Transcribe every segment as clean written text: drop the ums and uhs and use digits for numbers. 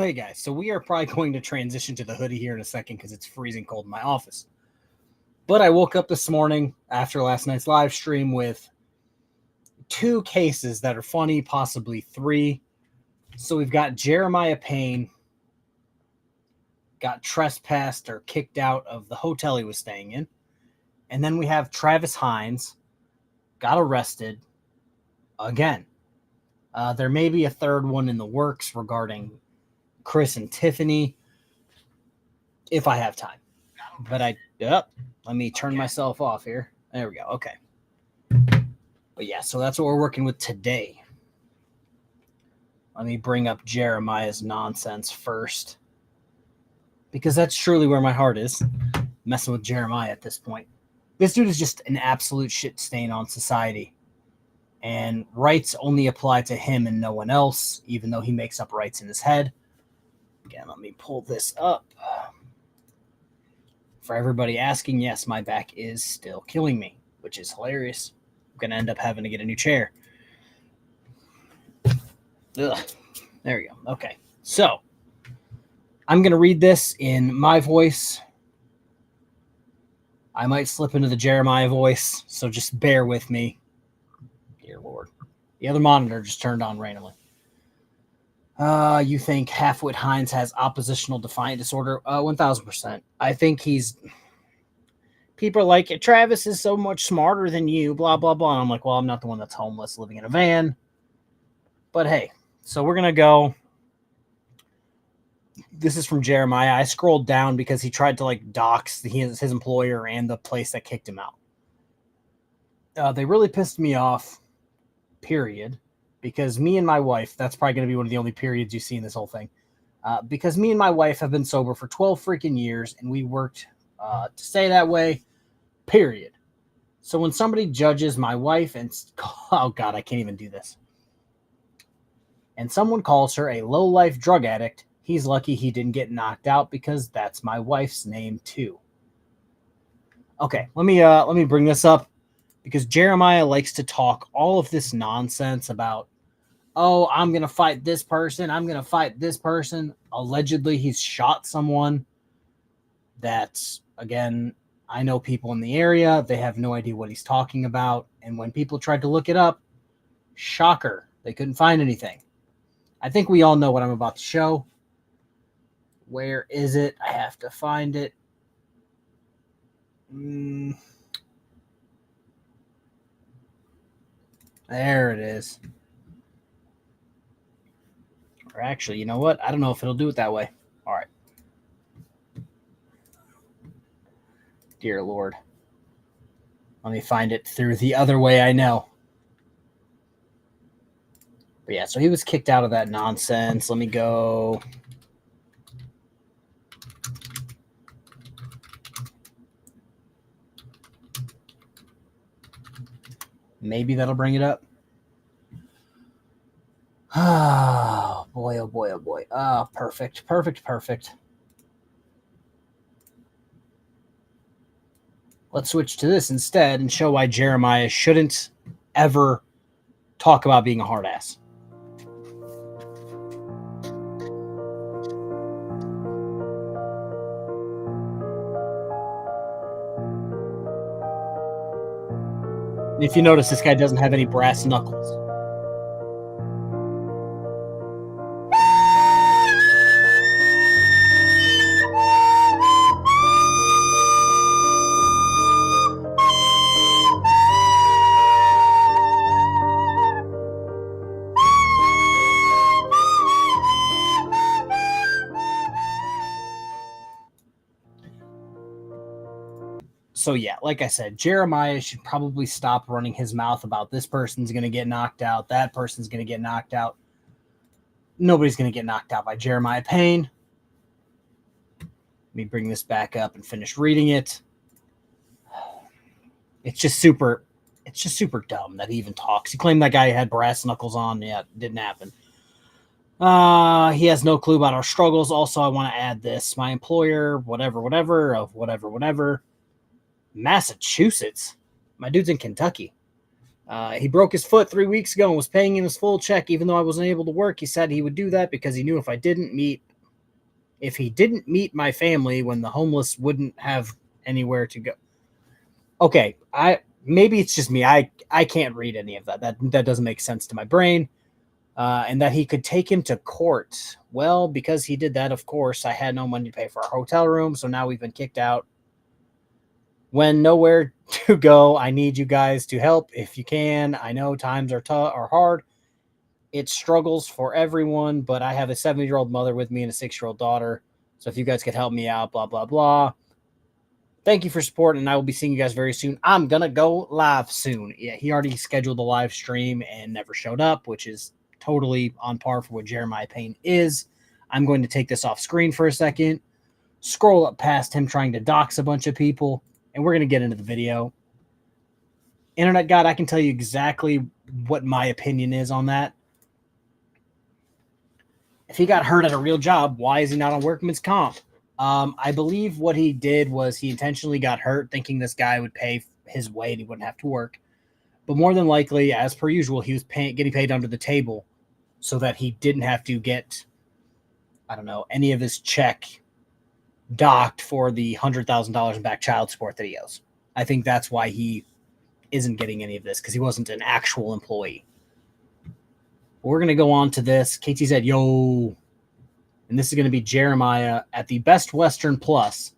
hey guys, so we are probably going to transition to the hoodie here in a second because it's freezing cold in my office. But I woke up this morning after last night's live stream with 2 cases that are funny, possibly 3. So we've got Jeremiah Payne got trespassed or kicked out of the hotel he was staying in. And then we have Travis Hines got arrested again. There may be a third one in the works regarding Chris and Tiffany if I have time. But let me turn myself off here. There we go. Okay. But yeah, so that's what we're working with today. Let me bring up Jeremiah's nonsense first, because that's truly where my heart is, messing with Jeremiah at this point. This dude is just an absolute shit stain on society. And rights only apply to him and no one else, even though he makes up rights in his head. Again, let me pull this up. For everybody asking, yes, my back is still killing me, which is hilarious. I'm going to end up having to get a new chair. Ugh. There we go. Okay. So, I'm going to read this in my voice. I might slip into the Jeremiah voice, so just bear with me. Dear Lord. The other monitor just turned on randomly. You think half-wit Heinze has oppositional defiant disorder? 1,000%. I think he's... People are like, Travis is so much smarter than you, blah, blah, blah. And I'm like, well, I'm not the one that's homeless living in a van. But hey, so we're going to go. This is from Jeremiah. I scrolled down because he tried to dox his employer and the place that kicked him out. They really pissed me off, period. Because me and my wife, that's probably going to be one of the only periods you see in this whole thing. Because me and my wife have been sober for 12 freaking years, and we worked to stay that way, period. So when somebody judges my wife and, oh God, I can't even do this. And someone calls her a low-life drug addict, he's lucky he didn't get knocked out because that's my wife's name too. Okay, let me bring this up. Because Jeremiah likes to talk all of this nonsense about, oh, I'm going to fight this person. I'm going to fight this person. Allegedly, he's shot someone. That's, again, I know people in the area. They have no idea what he's talking about. And when people tried to look it up, shocker, they couldn't find anything. I think we all know what I'm about to show. Where is it? I have to find it. There it is. Or actually, you know what? I don't know if it'll do it that way. All right. Dear Lord. Let me find it through the other way I know. But yeah, so he was kicked out of that nonsense. Let me go. Maybe that'll bring it up. Oh, boy, oh, boy, oh, boy. Oh, perfect, perfect, perfect. Let's switch to this instead and show why Jeremiah shouldn't ever talk about being a hard ass. If you notice, this guy doesn't have any brass knuckles. So yeah, like I said, Jeremiah should probably stop running his mouth about this person's going to get knocked out, that person's going to get knocked out. Nobody's going to get knocked out by Jeremiah Payne. Let me bring this back up and finish reading it. It's just super dumb that he even talks. He claimed that guy had brass knuckles on. Yeah, it didn't happen. He has no clue about our struggles. Also, I want to add this. My employer, whatever. Massachusetts. My dude's in Kentucky. He broke his foot 3 weeks ago and was paying him his full check even though I wasn't able to work. He said he would do that because he knew if I didn't meet if he didn't meet my family when the homeless wouldn't have anywhere to go. Okay, maybe it's just me. I can't read any of that. That doesn't make sense to my brain. And that he could take him to court. Well, because he did that, of course, I had no money to pay for our hotel room, so now we've been kicked out. When nowhere to go, I need you guys to help if you can. I know times are hard. It's struggles for everyone, but I have a 70-year-old mother with me and a 6-year-old daughter. So if you guys could help me out, blah, blah, blah. Thank you for support, and I will be seeing you guys very soon. I'm going to go live soon. Yeah, he already scheduled the live stream and never showed up, which is totally on par for what Jeremiah Payne is. I'm going to take this off screen for a second, scroll up past him trying to dox a bunch of people, and we're going to get into the video. Internet God, I can tell you exactly what my opinion is on that. If he got hurt at a real job, why is he not on workman's comp? I believe what he did was he intentionally got hurt thinking this guy would pay his way and he wouldn't have to work. But more than likely, as per usual, he was getting paid under the table so that he didn't have to get, I don't know, any of his check docked for the $100,000 in back child support that he owes. I think that's why he isn't getting any of this, because he wasn't an actual employee. We're going to go on to this. KTZ, yo. And this is going to be Jeremiah at the Best Western Plus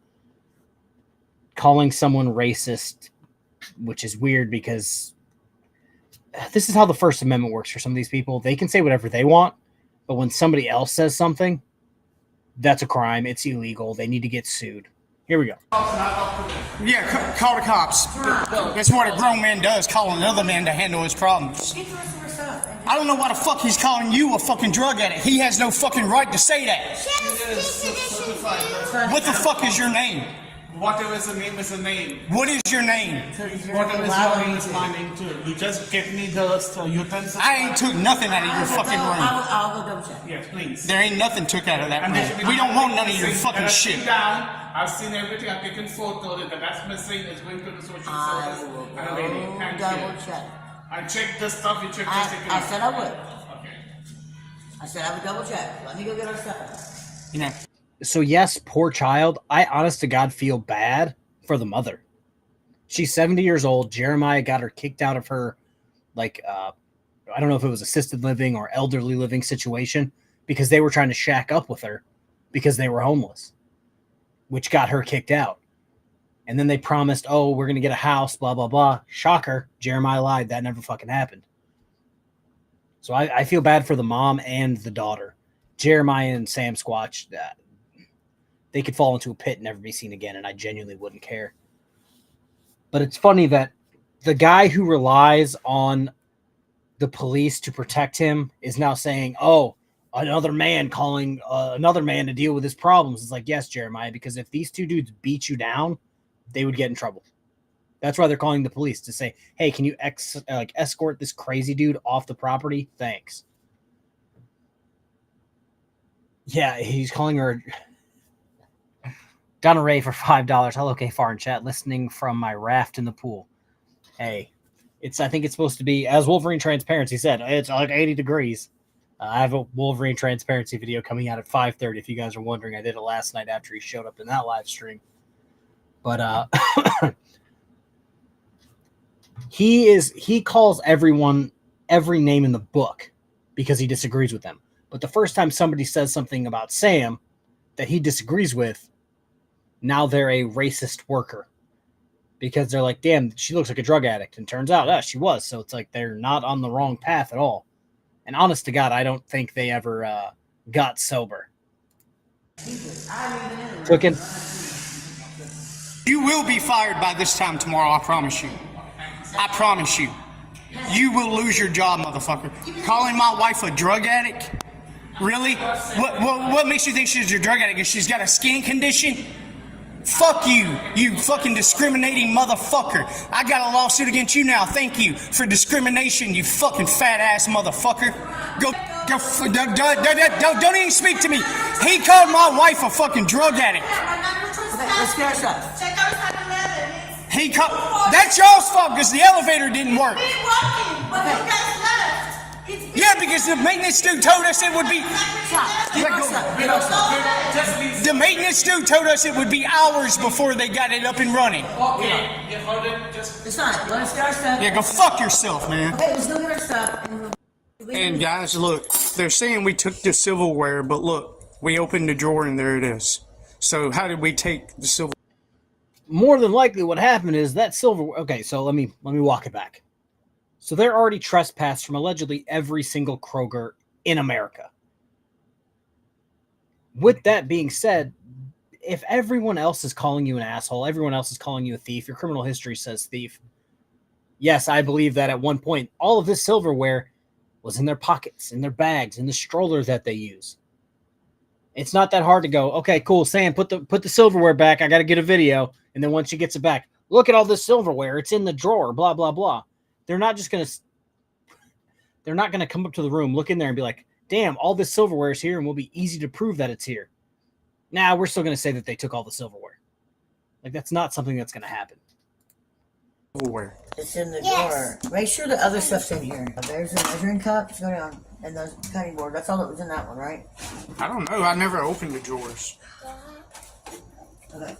calling someone racist, which is weird because this is how the First Amendment works for some of these people. They can say whatever they want, but when somebody else says something, that's a crime. It's illegal. They need to get sued. Here we go. Yeah, call the cops. That's what a grown man does, call another man to handle his problems. I don't know why the fuck he's calling you a fucking drug addict. He has no fucking right to say that. What the fuck is your name? Whatever is a name is a name. What is your name? Whatever is your name is my name too. You just get me the utensils. I ain't took nothing out of your fucking room. I'll go double check. Yes, please. There ain't nothing took out of that room. We don't want none of your fucking shit. I've seen everything. I've taken photos. That's missing. It's going to the social service. I will double check. I checked this stuff. You checked this. I said I would. Okay. I said I would double check. Let me go get our stuff. You know. So yes, poor child. I honest to God feel bad for the mother. She's 70 years old. Jeremiah got her kicked out of her, I don't know if it was assisted living or elderly living situation, because they were trying to shack up with her because they were homeless, which got her kicked out. And then they promised, oh, we're going to get a house, blah, blah, blah. Shocker. Jeremiah lied. That never fucking happened. So I feel bad for the mom and the daughter. Jeremiah and Sam Squatch, they could fall into a pit and never be seen again, and I genuinely wouldn't care. But it's funny that the guy who relies on the police to protect him is now saying, oh, another man calling another man to deal with his problems. It's like, yes, Jeremiah, because if these two dudes beat you down, they would get in trouble. That's why they're calling the police to say, hey, can you escort this crazy dude off the property? Thanks. Yeah, he's calling her... Donna Ray for $5. Hello, K-Far in chat. Listening from my raft in the pool. Hey, I think it's supposed to be, as Wolverine Transparency said, it's like 80 degrees. I have a Wolverine Transparency video coming out at 5:30. If you guys are wondering, I did it last night after he showed up in that live stream. But he calls everyone every name in the book because he disagrees with them. But the first time somebody says something about Sam that he disagrees with, now they're a racist worker because they're like, damn, she looks like a drug addict. And turns out, she was. So it's like they're not on the wrong path at all. And honest to God, I don't think they ever got sober. Cooking. You will be fired by this time tomorrow, I promise you. I promise you. You will lose your job, motherfucker. Calling my wife a drug addict? Really? What makes you think she's a drug addict? If she's got a skin condition? Fuck you, you fucking discriminating motherfucker. I got a lawsuit against you now. Thank you for discrimination, you fucking fat ass motherfucker. Don't even speak to me. He called my wife a fucking drug addict. Okay, let's get our stuff. Check out his 7-Eleven. That's y'all's fault because the elevator didn't work. He's working, but you guys left. Yeah, because the maintenance dude told us it would be. Stop. Get our stuff. Get our stuff. Just leave. The maintenance dude told us it would be hours before they got it up and running. Okay, you heard it. Just. It's fine. Let us get our stuff. Yeah, go fuck yourself, man. Okay, let's go get our stuff. And guys, look, they're saying we took the silverware, but look, we opened the drawer and there it is. So how did we take the silver? More than likely what happened is that silverware. Okay, so let me walk it back. So they're already trespassed from allegedly every single Kroger in America. With that being said, if everyone else is calling you an asshole, everyone else is calling you a thief, your criminal history says thief. Yes, I believe that at one point, all of this silverware was in their pockets, in their bags, in the stroller that they use. It's not that hard to go, okay, cool, Sam, put the silverware back. I got to get a video. And then once she gets it back, look at all this silverware. It's in the drawer, blah, blah, blah. They're not going to come up to the room, look in there and be like, damn, all this silverware is here and will be easy to prove that it's here. Nah, we're still going to say that they took all the silverware. Like, that's not something that's going to happen. Silverware. It's in the drawer. Make sure the other stuff's in here. There's a measuring cup. Go down. And the cutting board. That's all that was in that one, right? I don't know. I never opened the drawers. Okay.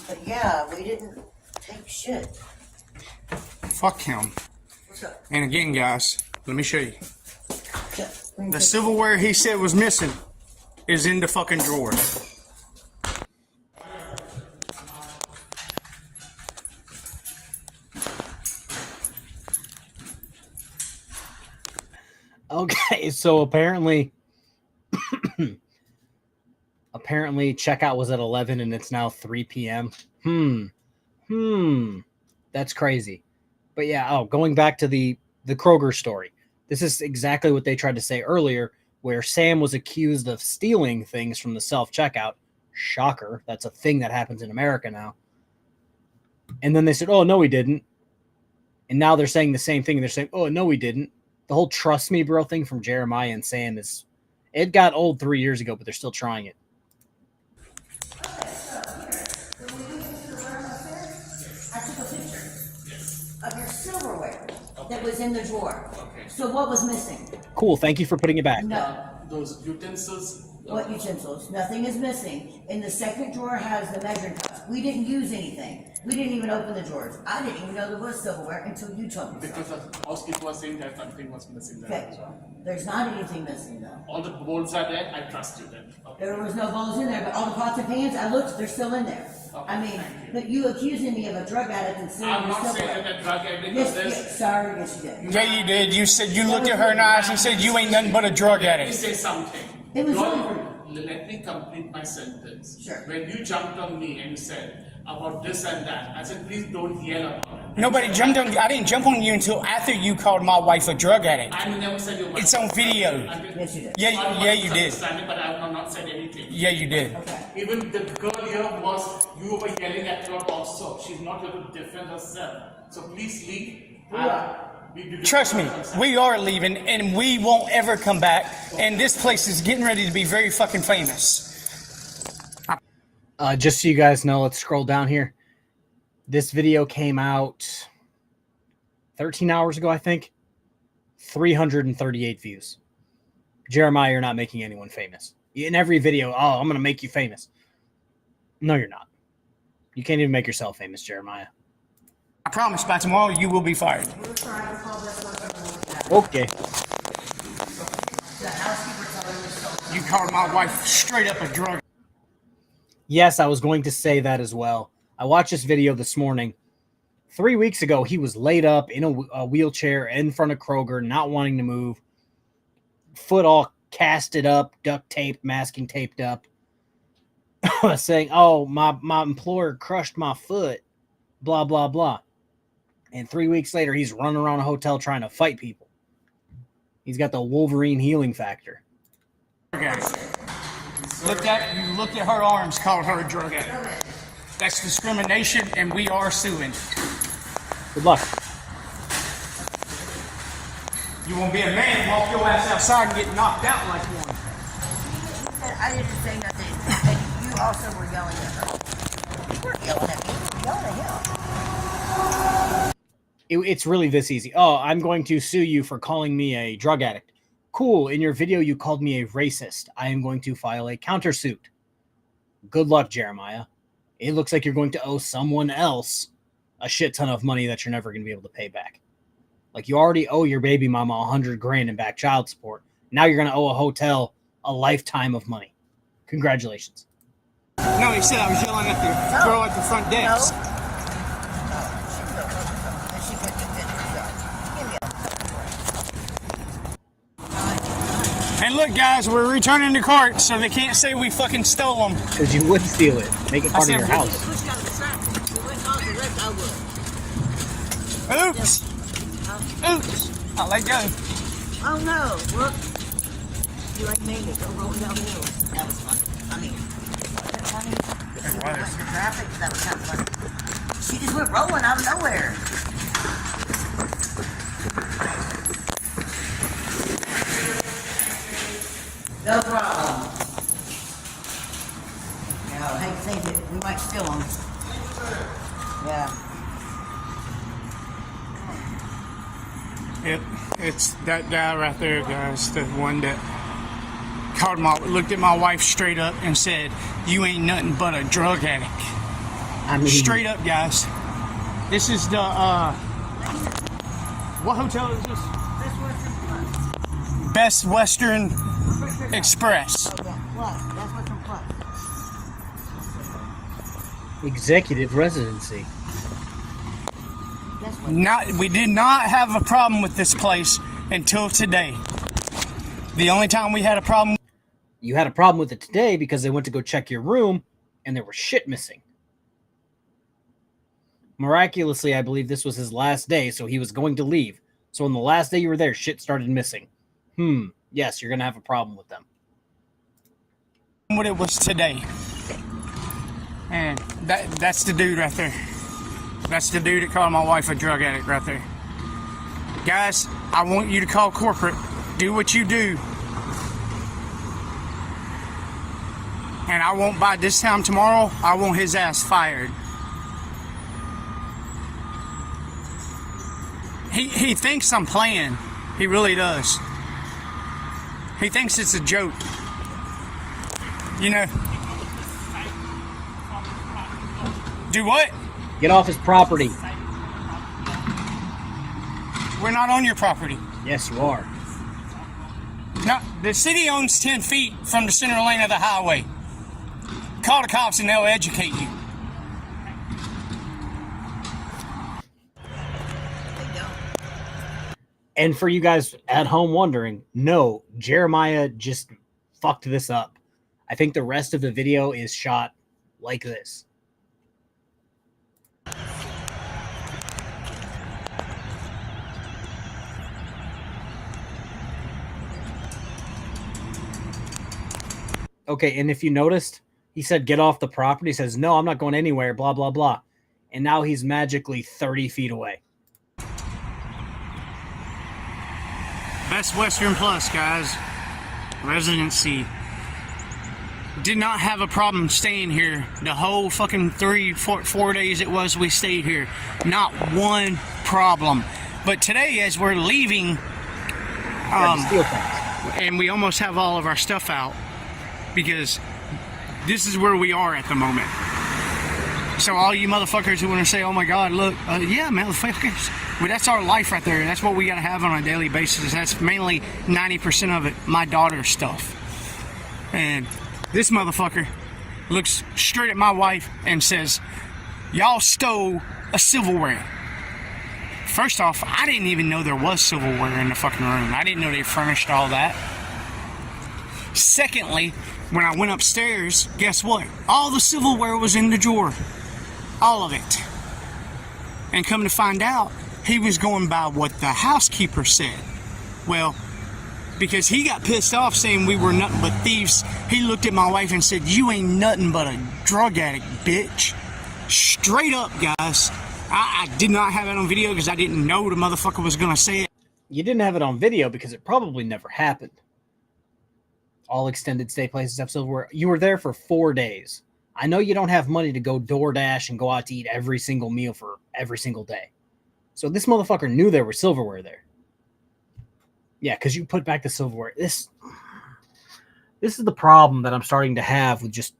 But yeah, we didn't take shit. Fuck him. What's up? And again, guys, let me show you. Yeah, The silverware he said was missing is in the fucking drawer. Okay, so apparently checkout was at 11 and it's now 3 p.m. That's crazy. But yeah, going back to the Kroger story. This is exactly what they tried to say earlier, where Sam was accused of stealing things from the self-checkout. Shocker. That's a thing that happens in America now. And then they said, oh, no, he didn't. And now they're saying the same thing. They're saying, oh, no, he didn't. The whole trust me, bro thing from Jeremiah and Sam it got old 3 years ago, but they're still trying it. I took a picture of your silverware that was in the drawer. So what was missing? Cool. Thank you for putting it back. No. Those utensils. What utensils? Nothing is missing. In the second drawer has the measuring cups. We didn't use anything. We didn't even open the drawers. I didn't even know there was silverware until you told me so. Because the housekeeper was saying that something was missing there. Okay. There's not anything missing though. All the bowls are there. I trust you then. Okay. There was no bowls in there, but all the pots and pans, I looked, they're still in there. Okay, I mean, thank you. but you accusing me of a drug addict and stealing I'm your not saying silverware. that drug addict Yes, is this. yes, sorry, yes you did. Yeah, you did. You said you looked at her in the eyes and said you ain't nothing but a drug Let me addict. say something. It was Let me complete my sentence. Sure. When you jumped on me and you said about this and that, I said, please don't yell about it. Nobody jumped on you. I didn't jump on you until after you called my wife a drug addict. I never said you were. It's on video. Yes, you did. Yeah, you did. But I have not said anything. Yeah, you did. Okay. Even the girl here was, you were yelling at her also. She's not able to defend herself. So please leave. Trust me, we are leaving and we won't ever come back. And this place is getting ready to be very fucking famous. Just so you guys know, let's scroll down here. This video came out 13 hours ago, I think. 338 views. Jeremiah, you're not making anyone famous. In every video, oh, I'm going to make you famous. No, you're not. You can't even make yourself famous, Jeremiah. I promise by tomorrow you will be fired. We're trying to call this one. Okay. The housekeeper told me so. You called my wife straight up a drug. Yes, I was going to say that as well. I watched this video this morning. 3 weeks ago, he was laid up in a wheelchair in front of Kroger, not wanting to move. Foot all casted up, duct taped, masking taped up. Saying, oh, my employer crushed my foot. Blah, blah, blah. And 3 weeks later, he's running around a hotel trying to fight people. He's got the Wolverine healing factor. Okay. You looked at her arms, called her a drug addict. That's discrimination, and we are suing. Good luck. You won't be a man, walk your ass outside and get knocked out like one. I didn't say nothing. And you also were yelling at her. You weren't yelling at me. You were yelling at him. It's really this easy. Oh, I'm going to sue you for calling me a drug addict. Cool. In your video, you called me a racist. I am going to file a countersuit. Good luck, Jeremiah. It looks like you're going to owe someone else a shit ton of money that you're never going to be able to pay back. Like, you already owe your baby mama $100,000 in back child support. Now you're going to owe a hotel a lifetime of money. Congratulations. No, he said I was yelling at the girl at the front desk. And look, guys, we're returning the cart, so they can't say we fucking stole them. Because you would steal it. Make it part of your house. Oops. Oops. I'll let go. Oh no, look. You like made it go rolling down the hill. That was fun. I mean, the traffic, that was kind of fun. She just went rolling out of nowhere. No problem. No, I hate to think that we might steal them. Yeah. Yep, it's that guy right there, guys. The one that looked at my wife straight up and said, "You ain't nothing but a drug addict." I mean, straight up, guys. This is the what hotel is this? Best Western Express. executive residency. We did not have a problem with this place until today. The only time we had a problem. You had a problem with it today because they went to go check your room and there was shit missing. Miraculously, I believe this was his last day, so he was going to leave. So on the last day you were there, shit started missing. Yes, you're going to have a problem with them. What it was today. And that's the dude right there. That's the dude that called my wife a drug addict right there. Guys, I want you to call corporate. Do what you do. And I won't, by this time tomorrow, I want his ass fired. He thinks I'm playing. He really does. He thinks it's a joke. You know. Do what? Get off his property. We're not on your property. Yes, you are. No, the city owns 10 feet from the center lane of the highway. Call the cops and they'll educate you. And for you guys at home wondering, no, Jeremiah just fucked this up. I think the rest of the video is shot like this. Okay, and if you noticed, he said, get off the property. He says, no, I'm not going anywhere, blah, blah, blah. And now he's magically 30 feet away. Best Western Plus, guys. Residency. Did not have a problem staying here the whole fucking 4 days it was we stayed here. Not one problem. But today, as we're leaving, and we almost have all of our stuff out, because this is where we are at the moment. So all you motherfuckers who want to say, oh my God, look, yeah, motherfuckers. Well, that's our life right there. That's what we got to have on a daily basis. That's mainly 90% of it, my daughter's stuff. And this motherfucker looks straight at my wife and says, y'all stole a silverware. First off, I didn't even know there was silverware in the fucking room. I didn't know they furnished all that. Secondly, when I went upstairs, guess what? All the silverware was in the drawer. All of it. And come to find out, he was going by what the housekeeper said. Well, because he got pissed off saying we were nothing but thieves, he looked at my wife and said, you ain't nothing but a drug addict, bitch. Straight up, guys. I did not have it on video because I didn't know the motherfucker was going to say it. You didn't have it on video because it probably never happened. All extended stay places have silverware. You were there for 4 days. I know you don't have money to go DoorDash and go out to eat every single meal for every single day. So this motherfucker knew there was silverware there. Yeah, because you put back the silverware. This is the problem that I'm starting to have with just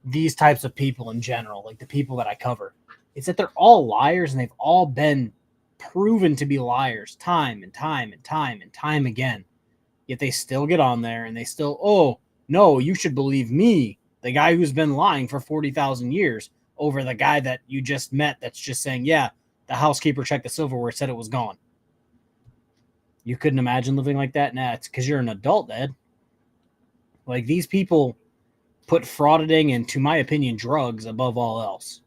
these types of people in general, like the people that I cover. It's that they're all liars, and they've all been proven to be liars time and time and time and time again. Yet they still get on there and they still, oh, no, you should believe me, the guy who's been lying for 40,000 years, over the guy that you just met that's just saying, yeah, the housekeeper checked the silverware, said it was gone. You couldn't imagine living like that? Nah, it's because you're an adult, Ed. Like, these people put frauditing and, to my opinion, drugs above all else.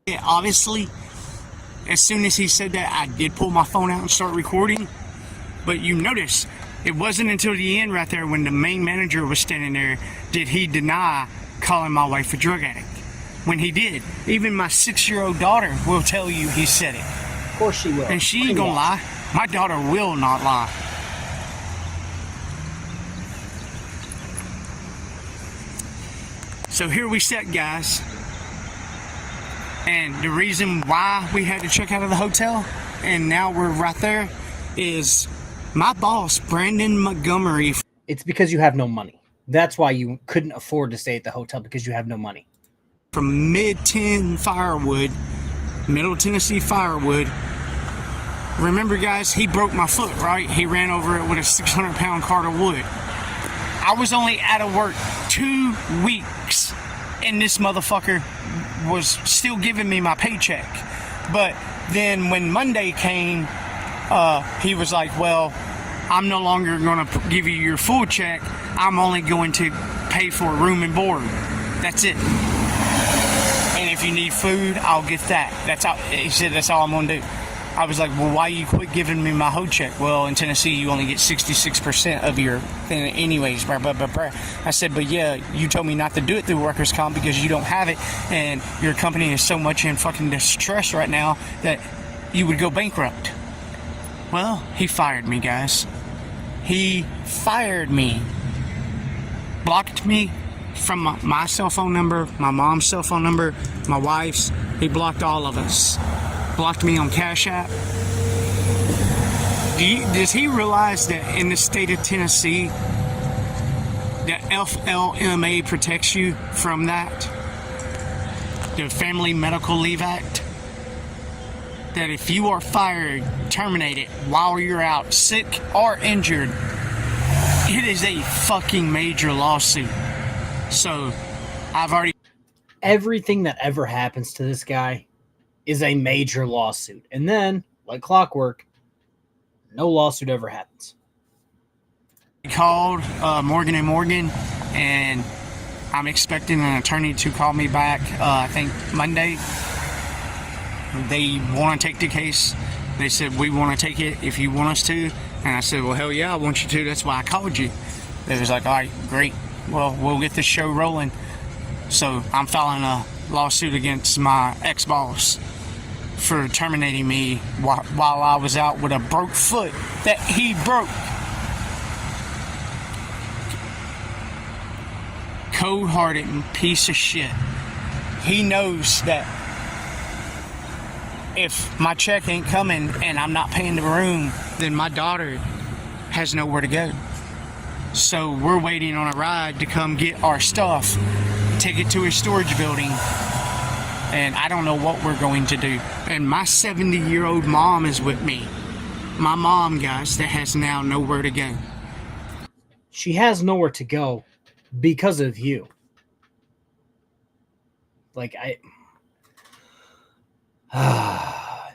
Yeah, obviously, as soon as he said that, I did pull my phone out and start recording. But you notice, it wasn't until the end right there when the main manager was standing there did he deny calling my wife a drug addict. When he did, even my 6-year-old daughter will tell you he said it. Of course she will. And she ain't gonna lie. My daughter will not lie. So here we sit, guys. And the reason why we had to check out of the hotel, and now we're right there, is my boss, Brandon Montgomery. It's because you have no money. That's why you couldn't afford to stay at the hotel, because you have no money. From Mid-10 Firewood, Middle Tennessee Firewood. Remember, guys, he broke my foot, right? He ran over it with a 600-pound cart of wood. I was only out of work 2 weeks, and this motherfucker was still giving me my paycheck. But then when Monday came, he was like, well, I'm no longer going to give you your full check. I'm only going to pay for room and board. That's it. And if you need food, I'll get that. That's all. He said, that's all I'm going to do. I was like, well, why you quit giving me my whole check? Well, in Tennessee, you only get 66% of your thing anyways. Blah, blah, blah, blah. I said, but yeah, you told me not to do it through workers' comp because you don't have it, and your company is so much in fucking distress right now that you would go bankrupt. Well, he fired me, guys. He fired me. Blocked me from my cell phone number, my mom's cell phone number, my wife's. He blocked all of us. Blocked me on Cash App. Does he realize that in the state of Tennessee, that FLMA protects you from that? The Family Medical Leave Act? That if you are fired, terminated while you're out sick or injured, it is a fucking major lawsuit. So, I've already... Everything that ever happens to this guy is a major lawsuit. And then, like clockwork, no lawsuit ever happens. Called Morgan & Morgan, and I'm expecting an attorney to call me back, I think Monday. They want to take the case. They said, we want to take it if you want us to. And I said, well, hell yeah, I want you to. That's why I called you. They was like, all right, great. Well, we'll get this show rolling. So I'm filing a lawsuit against my ex-boss for terminating me while I was out with a broke foot that he broke. Cold-hearted piece of shit. He knows that if my check ain't coming and I'm not paying the room, then my daughter has nowhere to go. So we're waiting on a ride to come get our stuff, take it to a storage building, and I don't know what we're going to do. And my 70-year-old mom is with me. My mom, guys, that has now nowhere to go. She has nowhere to go because of you. Like,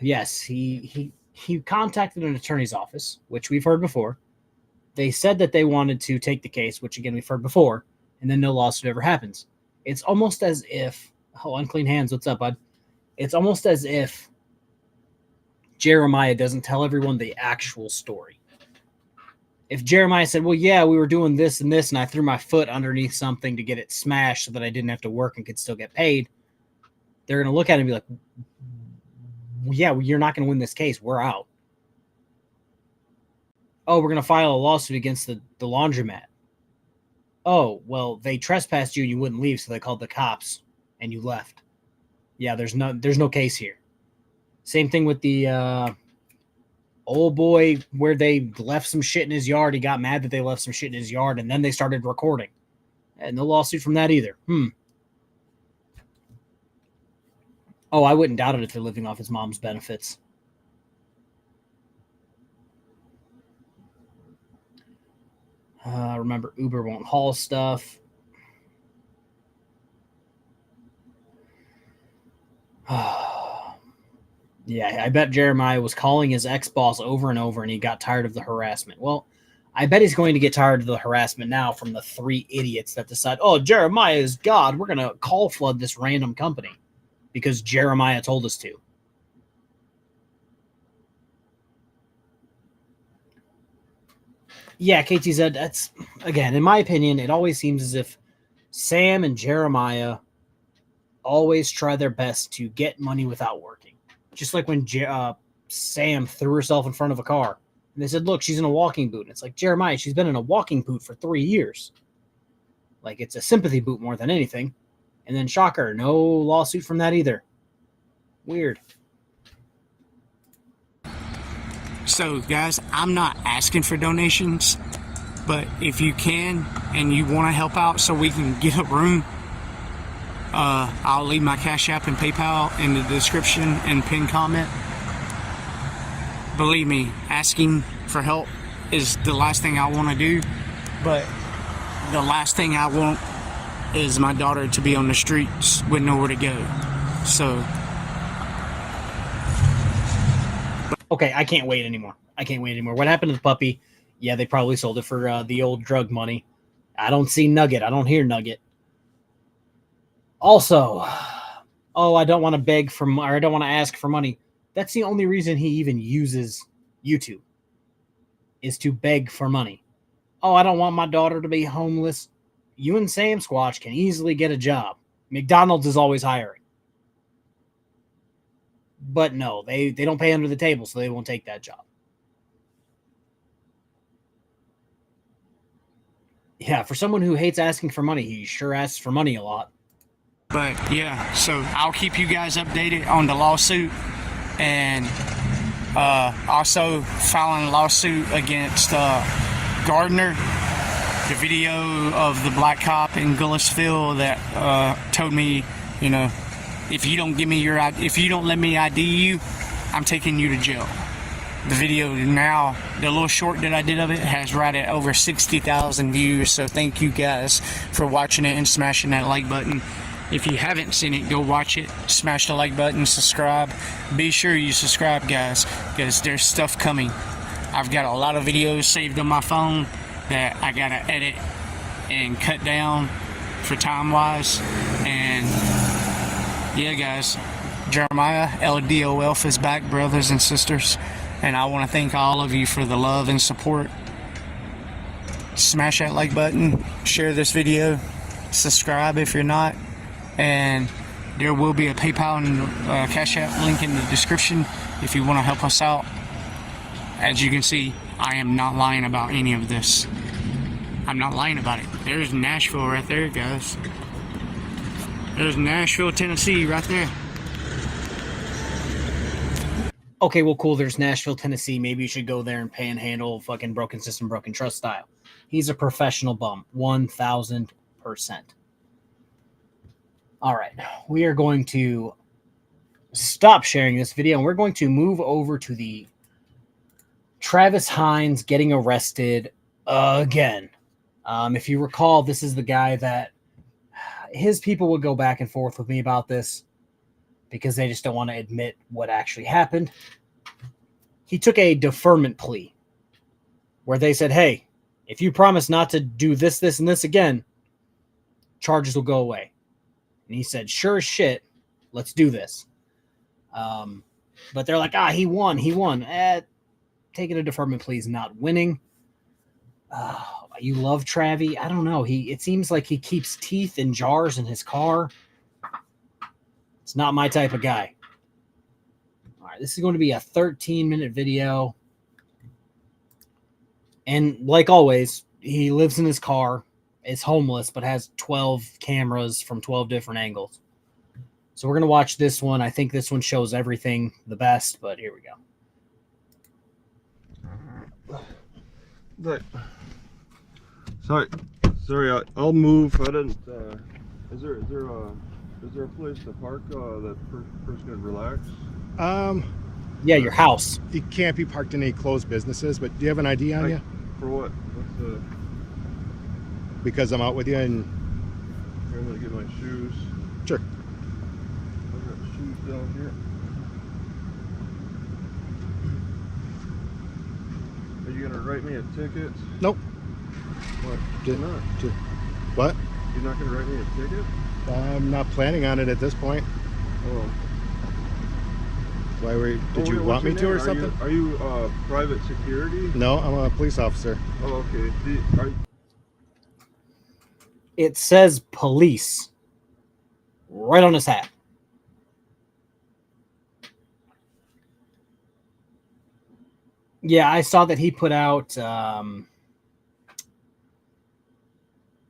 yes, he contacted an attorney's office, which we've heard before. They said that they wanted to take the case, which again we've heard before, and then no lawsuit ever happens. It's almost as if, oh, Unclean Hands, what's up, bud? It's almost as if Jeremiah doesn't tell everyone the actual story. If Jeremiah said, well, yeah, we were doing this and this, and I threw my foot underneath something to get it smashed so that I didn't have to work and could still get paid, they're going to look at it and be like, yeah, well, you're not going to win this case. We're out. Oh, we're going to file a lawsuit against the laundromat. Oh, well, they trespassed you and you wouldn't leave, so they called the cops and you left. Yeah, there's no case here. Same thing with the old boy where they left some shit in his yard. He got mad that they left some shit in his yard, and then they started recording. And no lawsuit from that either. Oh, I wouldn't doubt it if they're living off his mom's benefits. Remember, Uber won't haul stuff. Yeah, I bet Jeremiah was calling his ex-boss over and over and he got tired of the harassment. Well, I bet he's going to get tired of the harassment now from the 3 idiots that decide, oh, Jeremiah is God. We're going to call flood this random company because Jeremiah told us to. Yeah, KTZ, that's, again, in my opinion, it always seems as if Sam and Jeremiah always try their best to get money without working. Just like when Sam threw herself in front of a car. And they said, look, she's in a walking boot. And it's like, Jeremiah, she's been in a walking boot for 3 years. Like, it's a sympathy boot more than anything. And then, shocker, no lawsuit from that either. Weird. So, guys, I'm not asking for donations, but if you can and you want to help out so we can get a room, I'll leave my Cash App and PayPal in the description and pin comment. Believe me, asking for help is the last thing I want to do, but the last thing I want is my daughter to be on the streets with nowhere to go. So... Okay, I can't wait anymore. What happened to the puppy? Yeah, they probably sold it for the old drug money. I don't see Nugget. I don't hear Nugget. Also, I don't want to beg for, or I don't want to ask for money. That's the only reason he even uses YouTube, is to beg for money. Oh, I don't want my daughter to be homeless. You and Sam Squatch can easily get a job. McDonald's is always hiring. But no, they don't pay under the table, so they won't take that job. Yeah, for someone who hates asking for money, he sure asks for money a lot. But yeah, so I'll keep you guys updated on the lawsuit, and also filing a lawsuit against Gardner, the video of the black cop in Gillisville that told me, you know, if you don't let me ID you, I'm taking you to jail. The video now, the little short that I did of it, has right at over 60,000 views. So thank you guys for watching it and smashing that like button. If you haven't seen it, go watch it. Smash the like button, subscribe. Be sure you subscribe, guys, because there's stuff coming. I've got a lot of videos saved on my phone that I gotta edit and cut down for time-wise. And yeah, guys, Jeremiah, Ldof is back, brothers and sisters. And I want to thank all of you for the love and support. Smash that like button, share this video, subscribe if you're not. And there will be a PayPal and Cash App link in the description if you want to help us out. As you can see, I am not lying about any of this. I'm not lying about it. There's Nashville right there, guys. There's Nashville, Tennessee right there. Okay, well, cool. There's Nashville, Tennessee. Maybe you should go there and panhandle fucking broken system, broken trust style. He's a professional bum. 1,000%. All right. We are going to stop sharing this video, and we're going to move over to the Travis Hines getting arrested again. If you recall, this is the guy that his people would go back and forth with me about this because they just don't want to admit what actually happened. He took a deferment plea where they said, hey, if you promise not to do this, this, and this again, charges will go away. And he said, sure as shit, let's do this. But they're like, he won. Taking a deferment plea is not winning. You love Travie? I don't know. It seems like he keeps teeth in jars in his car. It's not my type of guy. All right, this is going to be a 13-minute video. And like always, he lives in his car, is homeless, but has 12 cameras from 12 different angles. So we're going to watch this one. I think this one shows everything the best, but here we go. But, sorry, I'll move. I didn't. Is there a place to park that person could relax? Yeah, your house. You can't be parked in any closed businesses, but do you have an ID on you? For what? What's the? Because I'm out with you and. I'm gonna get my shoes. Sure. I've got shoes down here. Are you gonna write me a ticket? Nope. What? Did- You're not. What? You're not gonna write me a ticket? I'm not planning on it at this point. Oh. Why were? Did you what's want me your to or name? something? Are you private security? No, I'm a police officer. Oh, okay. It says police right on his hat. Yeah, I saw that he put out.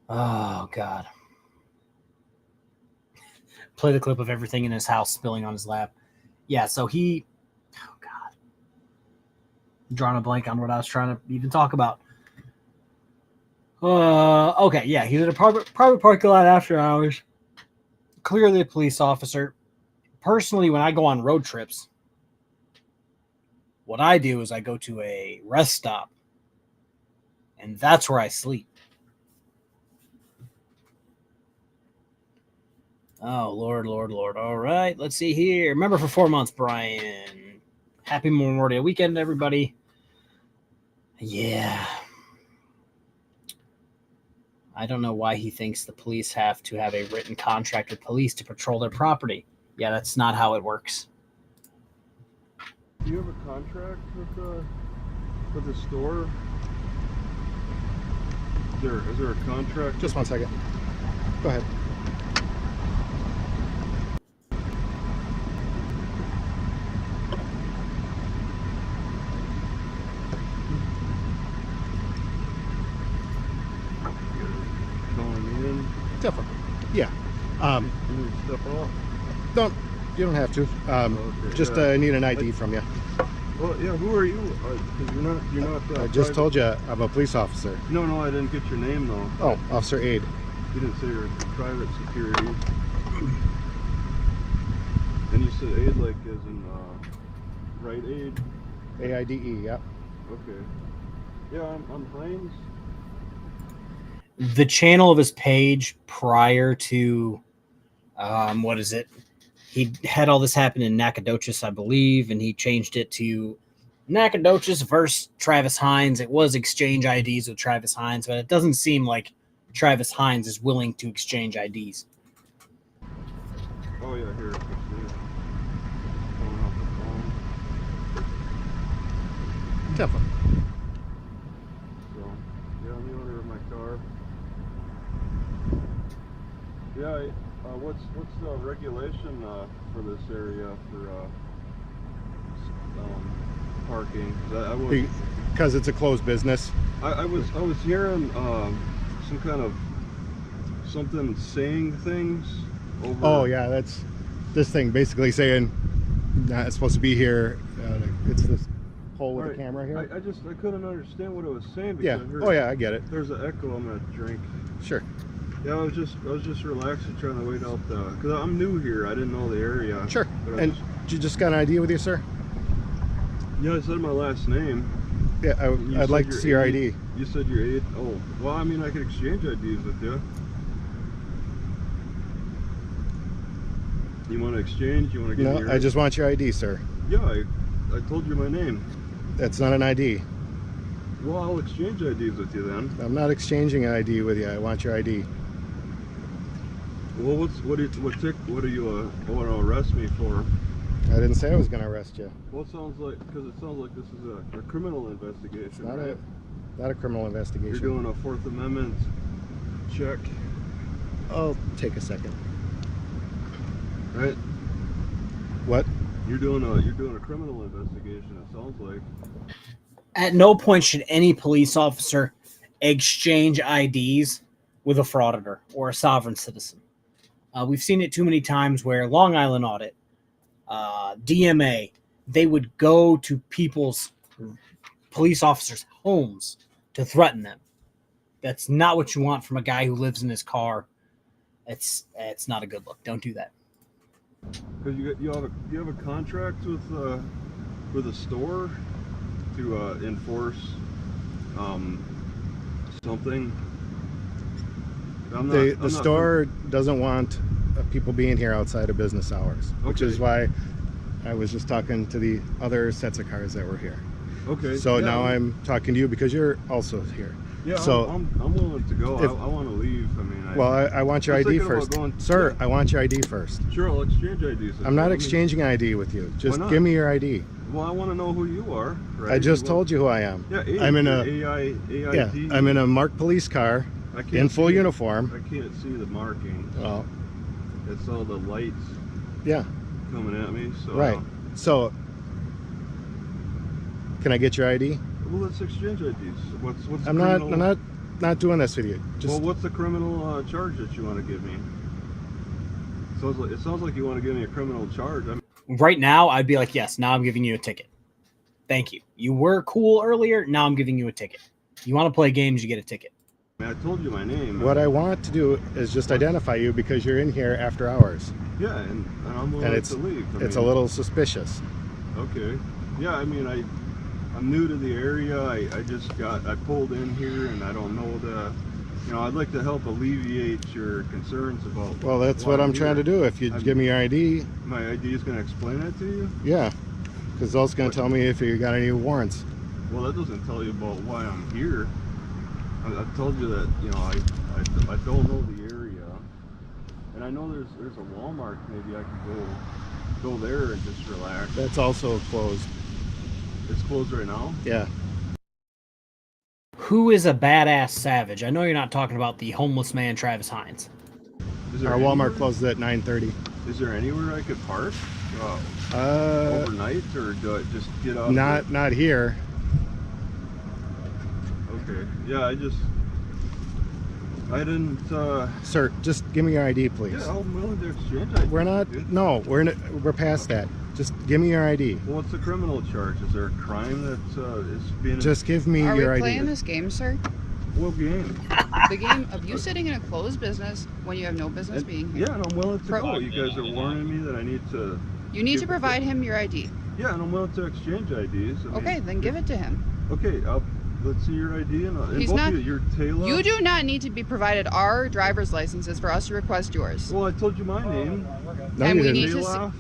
Oh God! Play the clip of everything in his house spilling on his lap. Yeah, so he. Oh God! I'm drawing a blank on what I was trying to even talk about. Okay, yeah, he's at a private parking lot after hours. Clearly a police officer. Personally, when I go on road trips, what I do is I go to a rest stop, and that's where I sleep. Oh, Lord, Lord, Lord. All right, let's see here. Remember for 4 months, Brian. Happy Memorial Weekend, everybody. Yeah. I don't know why he thinks the police have to have a written contract with police to patrol their property. Yeah, that's not how it works. Do you have a contract with the store? Is there a contract? Just 1 second. Go ahead. Calling me in? Definitely. Yeah. You need to step off? You don't have to. Okay, Just yeah. need an ID from you. Well, yeah. Who are you? Because you're not. I just told you I'm a police officer. No, I didn't get your name though. Oh, Officer Aid. You didn't say you're private security. And you said aid like as in right aid. AIDE. Yep. Okay. Yeah, I'm Heinze. The channel of his page prior to, what is it? He had all this happen in Nacogdoches, I believe, and he changed it to Nacogdoches versus Travis Hines. It was exchange IDs with Travis Hines, but it doesn't seem like Travis Hines is willing to exchange IDs. Oh yeah, here. I see it. Pulling off the phone. Definitely. So, yeah, I'm the owner of my car. Yeah, what's the regulation for this area for parking? 'Cause I was Because it's a closed business. I was hearing some kind of something saying things over. Oh yeah, that's this thing basically saying not supposed to be here. It's this hole with Alright, a camera here. I couldn't understand what it was saying because Yeah. I heard Oh yeah, I get it. there's an echo. I'm gonna drink. Sure. Yeah, I was just relaxing, trying to wait out because I'm new here. I didn't know the area. Sure. But And you just got an ID with you, sir? yeah, I said my last name. Yeah, You I'd said like to your see your aid. ID. You said your aid. Oh, well, I mean, I could exchange IDs with you. You want to exchange? You want to give me No, your I just want your ID, sir. Yeah, I told you my name. That's not an ID. Well, I'll exchange IDs with you then. I'm not exchanging an ID with you. I want your ID. Well, what are you want to arrest me for? I didn't say I was going to arrest you. Well, it sounds like this is a criminal investigation. It's not right? not a criminal You're investigation. doing a Fourth Amendment check, I'll take a second. right? What? You're doing a criminal investigation. It sounds like. At no point should any police officer exchange IDs with a frauditor or a sovereign citizen. We've seen it too many times where Long Island Audit, DMA, they would go to people's police officers' homes to threaten them. That's not what you want from a guy who lives in his car. It's not a good look. Don't do that. Because you have a contract with a store to enforce something. The store doesn't want people being here outside of business hours, which is why I was just talking to the other sets of cars that were here. Okay. So now I'm talking to you because you're also here. Yeah, so I'm willing to go. I want to leave. I mean, I want your ID first. Sir, I want your ID first. Sure, I'll exchange IDs. I'm not exchanging ID with you. Just give me your ID. Well, I want to know who you are. Right? I just told you who I am. Yeah, I'm in a AID. Yeah, I'm in a marked police car in full uniform. I can't see the marking. Well, it's all the lights. Yeah. Coming at me. So right. So, can I get your ID? Well, let's exchange IDs. What's I'm not doing this with you. Well, what's the criminal charge that you want to give me? It sounds like you want to give me a criminal charge. Right now, I'd be like, yes, now I'm giving you a ticket. Thank you. You were cool earlier. Now I'm giving you a ticket. You want to play games, you get a ticket. I told you my name. What I want to do is just identify you because you're in here after hours. Yeah, and I'm willing to leave. It's a little suspicious. Okay. Yeah, I mean, I'm new to the area. I pulled in here, and I don't know I'd like to help alleviate your concerns about. Well, that's what I'm trying to do. If you give me your ID. My ID is going to explain it to you? Yeah, because that's going to tell me if you got any warrants. Well, that doesn't tell you about why I'm here. I've told you that, I don't know the area. And I know there's a Walmart. Maybe I could go there and just relax. That's also closed. It's closed right now? Yeah. Who is a badass savage? I know you're not talking about the homeless man, Travis Hines. Our Walmart closes at 9:30. Is there anywhere I could park overnight, or do I just get off? Not here. Okay. Yeah, I didn't. Sir, just give me your ID, please. Yeah, I'm willing to exchange ID. We're not. No, we're past that. Just give me your ID. Well, what's the criminal charge? Is there a crime that is being? Just give me your ID. Are we playing this game, sir? What game? The game of you sitting in a closed business when you have no business being here. Yeah, and I'm willing to go. You guys are warning me that I need to. You need to provide him your ID. Yeah, and I'm willing to exchange IDs. Okay, then give it to him. Okay, let's see your ID and He's both not. of your tail. You do not need to be provided our driver's licenses for us to request yours. Well, I told you my name. No, and you we didn't. need to.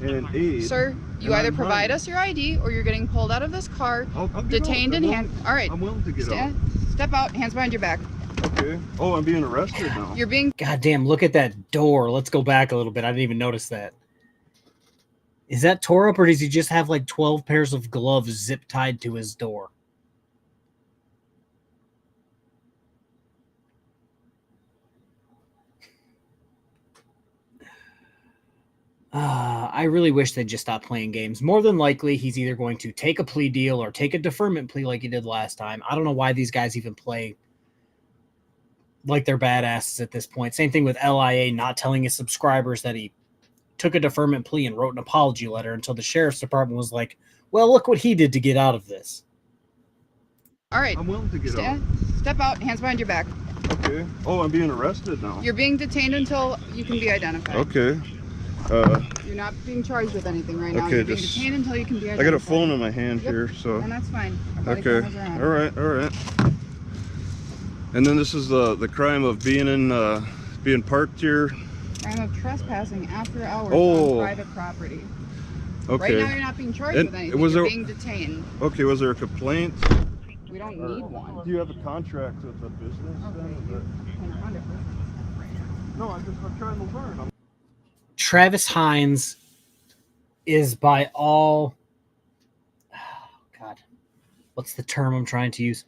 And aid. Sir, you either provide us your ID or you're getting pulled out of this car, I'll detained in hand. All right. I'm willing to get out. Step out, hands behind your back. Okay. Oh, I'm being arrested now. You're being. Goddamn, look at that door. Let's go back a little bit. I didn't even notice that. Is that tore up, or does he just have like 12 pairs of gloves zip tied to his door? I really wish they'd just stop playing games. More than likely, he's either going to take a plea deal or take a deferment plea like he did last time. I don't know why these guys even play like they're badasses at this point. Same thing with LIA not telling his subscribers that he took a deferment plea and wrote an apology letter until the sheriff's department was like, well, look what he did to get out of this. All right. I'm willing to get out. Step out, hands behind your back. Okay. Oh, I'm being arrested now. You're being detained until you can be identified. Okay. You're not being charged with anything right now. Okay, You're being detained until you can be identified. I got a phone in my hand here, so. And that's fine. Okay. All right. And then this is the crime of being parked here. Crime of trespassing after hours on private property. Okay. Right now you're not being charged with anything. You're being detained. Okay, was there a complaint? We don't need one. Do you have a contract with the business then? No, I'm trying to learn. Travis Hines is by all... Oh, God. What's the term I'm trying to use?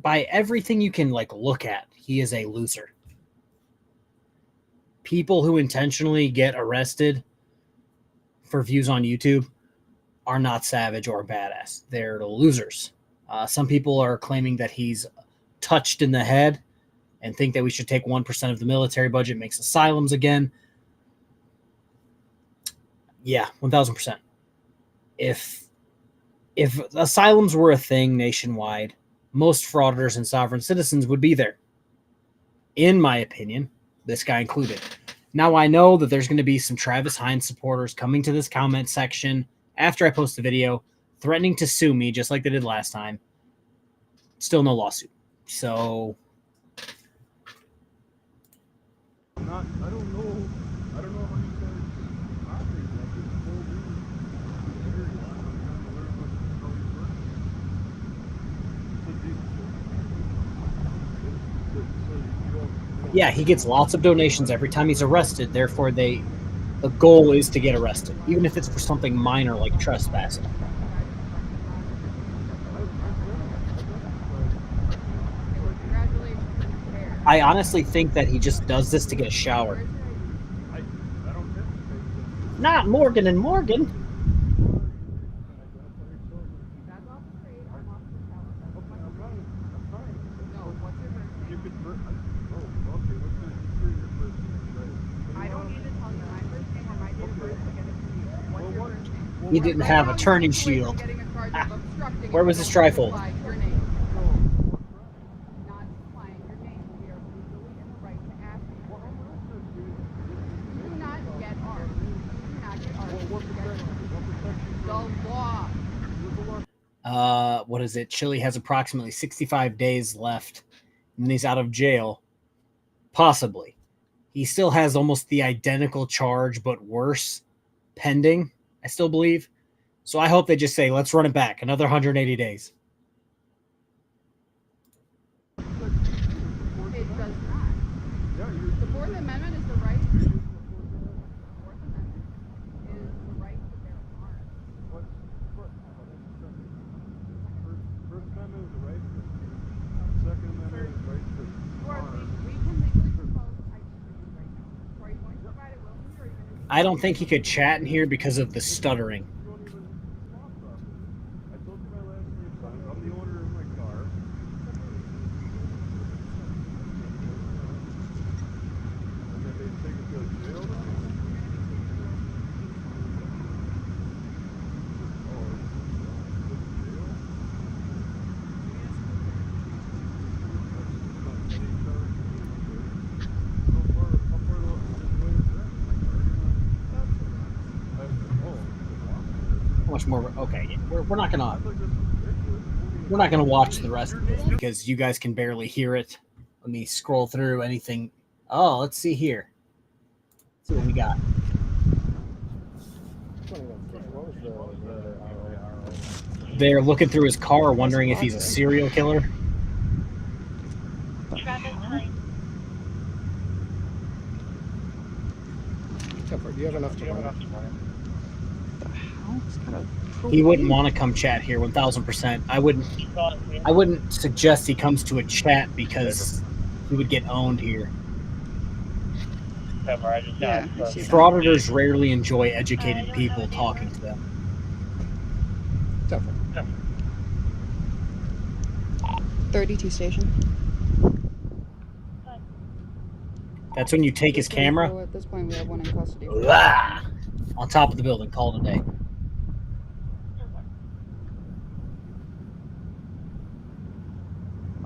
By everything you can look at, he is a loser. People who intentionally get arrested for views on YouTube are not savage or badass. They're losers. Some people are claiming that he's touched in the head and think that we should take 1% of the military budget, makes asylums again. Yeah, 1000%. If asylums were a thing nationwide, most frauditors and sovereign citizens would be there. In my opinion, this guy included. Now I know that there's going to be some Travis Heinze supporters coming to this comment section after I post the video, threatening to sue me just like they did last time. Still no lawsuit. So I don't know how you guys operate that. This whole new area. I'm trying to learn how you work. yeah, he gets lots of donations every time he's arrested. Therefore, the goal is to get arrested, even if it's for something minor like trespassing. I honestly think that he just does this to get a shower. Not Morgan and Morgan. He didn't have a turning shield. Where was his trifold? What is it? Chile has approximately 65 days left, and then he's out of jail. Possibly. He still has almost the identical charge, but worse, pending, I still believe. So I hope they just say, let's run it back, another 180 days. It does not. The Fourth Amendment is the right. The Fourth Amendment is the right to bear arms. First Amendment is the right to speak. Second Amendment is the right to arms. We can legally propose items for you right now. So are you going to provide it willingly, or are you going to? I don't think he could chat in here because of the stuttering. I told you my last name, son. I'm the owner of my car. And then they take it to jail. How much more? Okay, we're not gonna watch the rest of this because you guys can barely hear it. Let me scroll through anything. Oh, let's see here. Let's see what we got. They're looking through his car, wondering if he's a serial killer. Do you have enough to run? He wouldn't want to come chat here 1000%. I wouldn't suggest he comes to a chat because he would get owned here. Yeah, I see that. Frauditors rarely enjoy educated people talking to them. Definitely. 32 station. That's when you take his camera. So at this point, we have one in custody. Ah! On top of the building. Call it a day.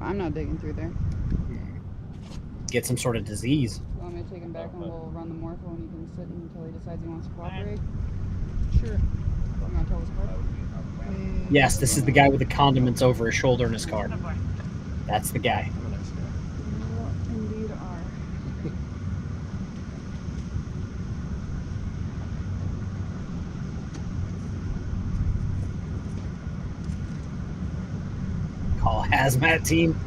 I'm not digging through there. Get some sort of disease. You want me to take him back and we'll run the morpho and he can sit until he decides he wants to cooperate? Sure. You want to tell us part? Yes, this is the guy with the condiments over his shoulder in his car. That's the guy. Indeed are. Call a hazmat team.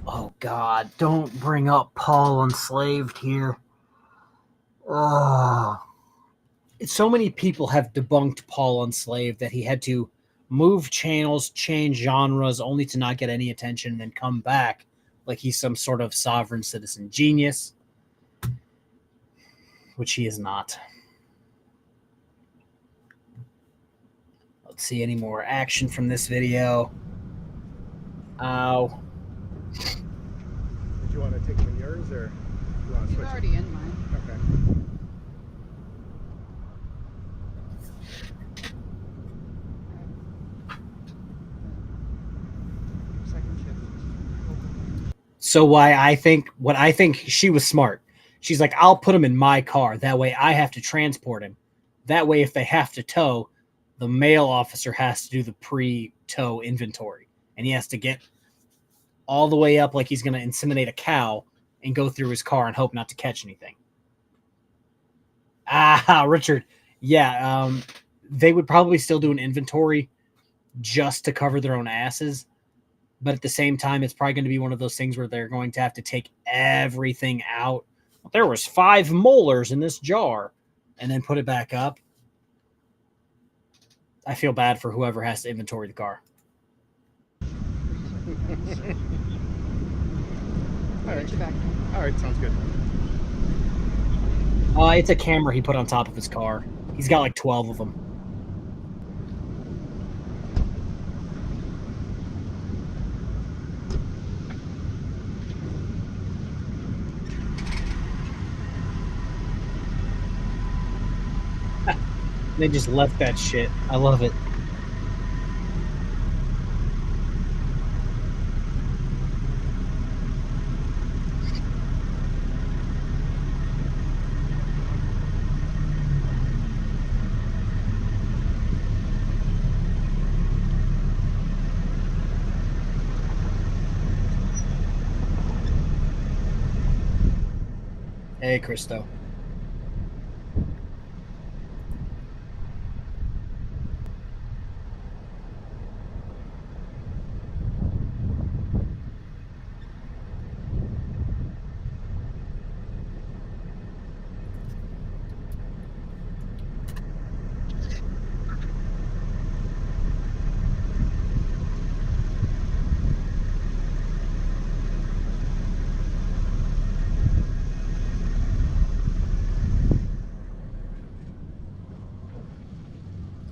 Oh God, don't bring up Paul Enslaved here. Oh. So many people have debunked Paul Enslaved that he had to move channels, change genres, only to not get any attention and then come back like he's some sort of sovereign citizen genius, which he is not. Let's see any more action from this video. Ow. Did you want to take him in yours, or you want to He's switch? already in mine. Okay. Second shift. So what I think she was smart. She's like, I'll put him in my car. That way I have to transport him. That way, if they have to tow, the male officer has to do the pre-tow inventory. And he has to get all the way up like he's going to inseminate a cow and go through his car and hope not to catch anything. Richard. Yeah, they would probably still do an inventory just to cover their own asses. But at the same time, it's probably going to be one of those things where they're going to have to take everything out. There was 5 molars in this jar, and then put it back up. I feel bad for whoever has to inventory the car. All Get you right. back. All right. Sounds good. It's a camera he put on top of his car. He's got like 12 of them. They just left that shit. I love it. Hey, Christo.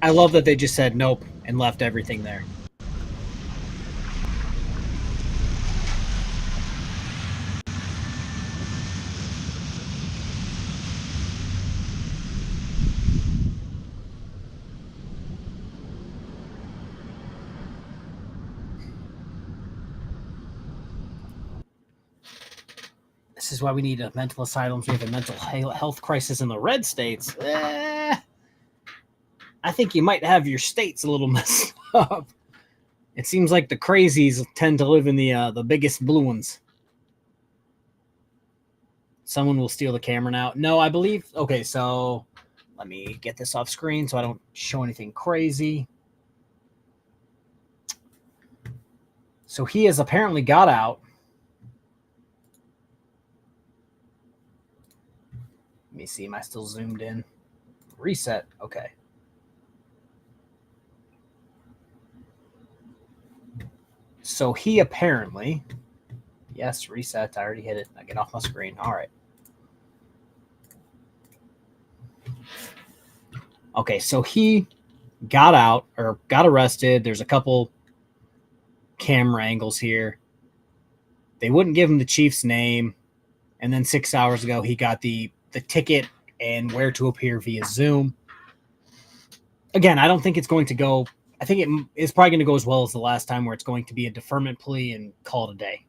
I love that they just said nope and left everything there. This is why we need mental asylums. We have a mental health crisis in the red states. I think you might have your states a little messed up. It seems like the crazies tend to live in the biggest blue ones. Someone will steal the camera now. No, I believe. Okay, so let me get this off screen so I don't show anything crazy. So he has apparently got out. Let me see. Am I still zoomed in? Reset. Okay. So he apparently, yes, reset. I already hit it. I get off my screen. All right. Okay, so he got out or got arrested. There's a couple camera angles here. They wouldn't give him the chief's name. And then 6 hours ago, he got the ticket and where to appear via Zoom. Again, I don't think it's going to go. I think it is probably going to go as well as the last time, where it's going to be a deferment plea and call it a day.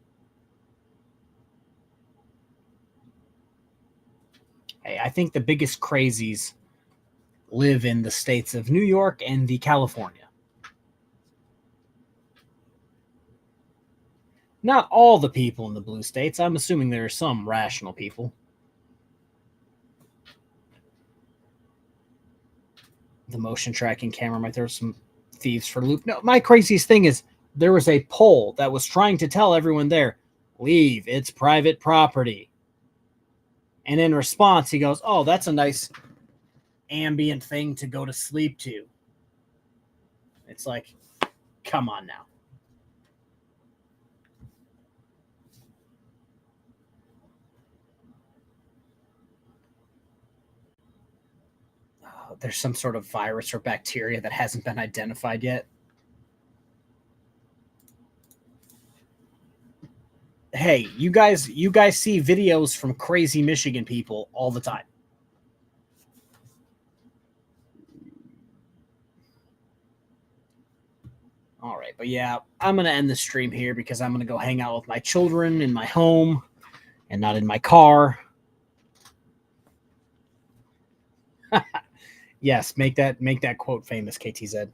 Hey, I think the biggest crazies live in the states of New York and the California. Not all the people in the blue states. I'm assuming there are some rational people. The motion tracking camera might throw some thieves for a loop. No, my craziest thing is there was a poll that was trying to tell everyone there, leave, it's private property. And in response, he goes, oh, that's a nice ambient thing to go to sleep to. It's like, come on now. Oh, there's some sort of virus or bacteria that hasn't been identified yet. hey, you guys see videos from crazy Michigan people all the time. All right, but yeah, I'm going to end the stream here because I'm going to go hang out with my children in my home and not in my car. Yes, make that quote famous, KTZ.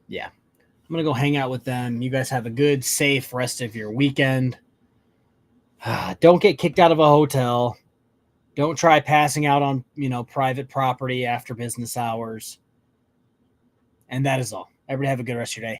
Yeah. I'm going to go hang out with them. You guys have a good, safe rest of your weekend. Don't get kicked out of a hotel. Don't try passing out on, private property after business hours. And that is all. Everybody have a good rest of your day.